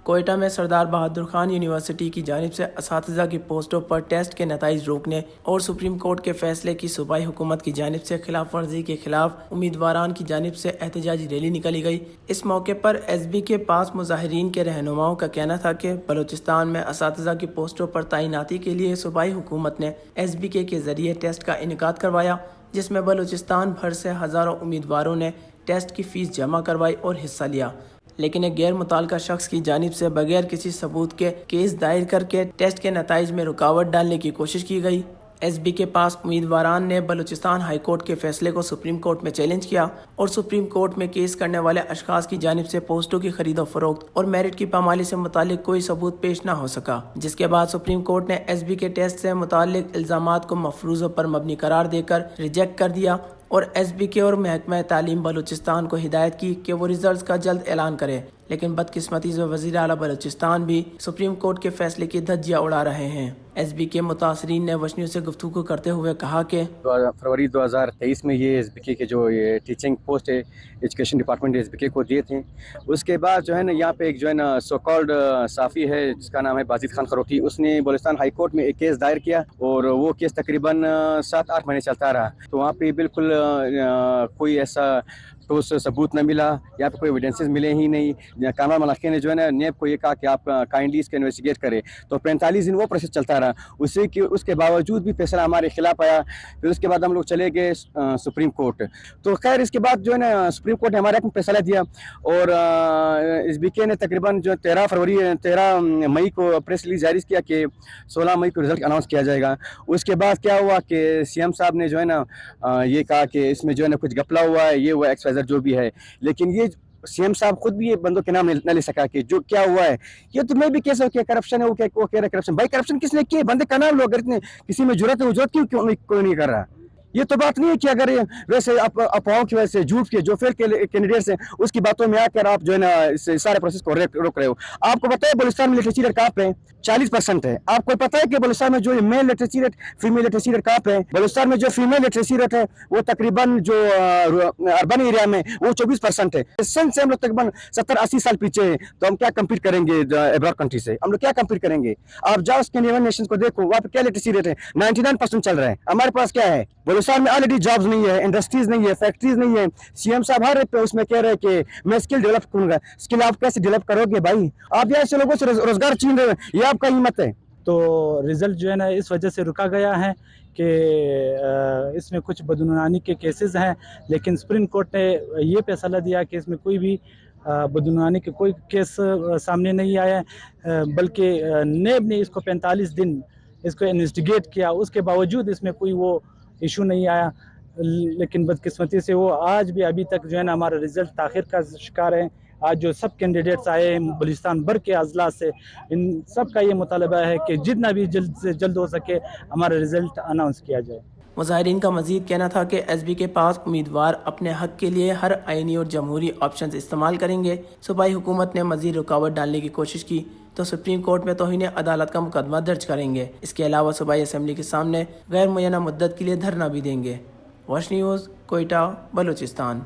کوئٹہ میں سردار بہادر خان یونیورسٹی کی جانب سے اساتذہ کی پوسٹوں پر ٹیسٹ کے نتائج روکنے اور سپریم کورٹ کے فیصلے کی صوبائی حکومت کی جانب سے خلاف ورزی کے خلاف امیدواران کی جانب سے احتجاجی ریلی نکالی گئی۔ اس موقع پر ایس بی کے پاس مظاہرین کے رہنماؤں کا کہنا تھا کہ بلوچستان میں اساتذہ کی پوسٹوں پر تعیناتی کے لیے صوبائی حکومت نے ایس بی کے ذریعے ٹیسٹ کا انعقاد کروایا، جس میں بلوچستان بھر سے ہزاروں امیدواروں نے ٹیسٹ کی فیس جمع کروائی اور حصہ لیا، لیکن ایک غیر متعلقہ شخص کی جانب سے بغیر کسی ثبوت کے کیس دائر کر کے ٹیسٹ کے نتائج میں رکاوٹ ڈالنے کی کوشش کی گئی۔ ایس بی کے پاس امیدواران نے بلوچستان ہائی کورٹ کے فیصلے کو سپریم کورٹ میں چیلنج کیا اور سپریم کورٹ میں کیس کرنے والے اشخاص کی جانب سے پوسٹوں کی خرید و فروخت اور میرٹ کی پامالی سے متعلق کوئی ثبوت پیش نہ ہو سکا، جس کے بعد سپریم کورٹ نے ایس بی کے ٹیسٹ سے متعلق الزامات کو مفروضوں پر مبنی قرار دے کر ریجیکٹ کر دیا اور ایس بی کے اور محکمہ تعلیم بلوچستان کو ہدایت کی کہ وہ ریزلٹس کا جلد اعلان کرے، لیکن بدقسمتی سے وزیر اعلیٰ بلوچستان بھی سپریم کورٹ کے فیصلے کی دھجیاں اڑا رہے ہیں۔ ایس بی کے متاثرین نے وشنیو سے گفتگو کرتے ہوئے کہا کہ فروری 2023 میں یہ ایس بی کے جو یہ ٹیچنگ پوسٹ ہے ایجوکیشن ڈپارٹمنٹ ایس بی کے کو دیے تھے۔ اس کے بعد جو ہے نا یہاں پہ ایک جو ہے نا سو کالڈ صحافی ہے جس کا نام ہے بازید خان خروٹی، اس نے بلوچستان ہائی کورٹ میں ایک کیس دائر کیا اور وہ کیس تقریباً 7-8 مہینے چلتا رہا، تو وہاں پہ بالکل کوئی ایسا ٹھوس ثبوت نہ ملا، یہاں پہ کوئی ایویڈنسز ملے ہی نہیں۔ کامران ملائکی نے جو ہے نا نیب کو یہ کہا کہ آپ کائنڈلی اس کا انویسٹیگیٹ کریں، تو 45 دن وہ پروسیس چلتا رہا، اس کے باوجود بھی فیصلہ ہمارے خلاف آیا۔ پھر اس کے بعد ہم لوگ چلے گئے سپریم کورٹ، تو خیر اس کے بعد جو ہے نا سپریم کورٹ نے ہمارے حق میں فیصلہ دیا اور ایس بی کے نے تقریباً جو 13 مئی کو پریس ریلیز جاری کیا کہ 16 مئی کو رزلٹ اناؤنس کیا جائے گا۔ اس کے بعد کیا ہوا کہ سی ایم صاحب نے جو ہے نا یہ کہا کہ اس میں جو ہے نا کچھ گپلا ہوا ہے، یہ وہ ایکس جو بھی ہے، لیکن یہ سی ایم صاحب خود بھی یہ بندوں کے نام نہ لے سکا کہ جو کیا ہوا ہے۔ یہ تو میں بھی کیسے ہو کہ کرپشن ہے، وہ کہہ رہا ہے کرپشن، بھائی کرپشن کس نے کی؟ بندے کا نام لوگ اتنے کسی میں جرات ہے، وہ جرات کیوں کوئی نہیں کر رہا؟ یہ تو بات نہیں ہے کہ اگر ویسے افواہوں کی وجہ سے جھوٹ کے جو فیل کینڈیڈیٹس ہیں اس کی باتوں میں آ کر آپ جو ہے نا اس سارے پروسیس کو روک رہے ہو۔ آپ کو پتہ ہے بلوچستان میں لٹریسی ریٹ کہاں پہ 40% ہے؟ آپ کو پتہ ہے کہ بلوچستان میں جو male literacy rate female literacy rate کہاں پہ ہے؟ بلوچستان میں جو فیمیل لٹریسی ریٹ ہے وہ تقریباً جو اربن ایریا میں وہ 24% ہے۔ سن سے ہم لوگ تقریباً 70-80 سال پیچھے ہیں، تو ہم کیا کمپیٹ کریں گے ابراڈ کنٹری سے؟ ہم لوگ کیا کمپیٹ کریں گے؟ آپ جاؤ اسکینڈینیوین نیشنز کو دیکھو، وہاں پہ کیا لٹریسی ریٹ ہے؟ 99% چل رہا ہے۔ ہمارے پاس کیا ہے؟ بلوچستان میں آلریڈی جابز نہیں ہے، انڈسٹریز نہیں ہے، فیکٹریز نہیں ہے۔ سی ایم صاحب ہر ایک اس میں کہہ رہے ہیں کہ میں اسکل ڈیولپ کروں گا۔ اسکل آپ کیسے ڈیولپ کرو گے بھائی؟ آپ یہاں سے لوگوں سے روزگار چھین رہے ہیں، یہ آپ کا ہمت ہے؟ تو رزلٹ جو ہے نا اس وجہ سے رکا گیا ہے کہ اس میں کچھ بدعنوانی کے کیسز ہیں، لیکن سپریم کورٹ نے یہ فیصلہ دیا کہ اس میں کوئی بھی بدعنوانی کے کوئی کیس سامنے نہیں آیا، بلکہ نیب نے اس کو 45 دن اس کو انویسٹیگیٹ کیا، اس کے باوجود اس میں کوئی وہ ایشو نہیں آیا، لیکن بدقسمتی سے وہ آج بھی ابھی تک جو ہے نا ہمارا رزلٹ تاخیر کا شکار ہے۔ آج جو سب کینڈیڈیٹس آئے ہیں بلوچستان بھر کے اضلاع سے، ان سب کا یہ مطالبہ ہے کہ جتنا بھی جلد سے جلد ہو سکے ہمارا رزلٹ اناؤنس کیا جائے۔ مظاہرین کا مزید کہنا تھا کہ ایس بی کے پاس امیدوار اپنے حق کے لیے ہر آئینی اور جمہوری آپشنز استعمال کریں گے۔ صوبائی حکومت نے مزید رکاوٹ ڈالنے کی کوشش کی تو سپریم کورٹ میں توہین عدالت کا مقدمہ درج کریں گے۔ اس کے علاوہ صوبائی اسمبلی کے سامنے غیر معینہ مدت کے لیے دھرنا بھی دیں گے۔ Wash news, Quetta, Balochistan.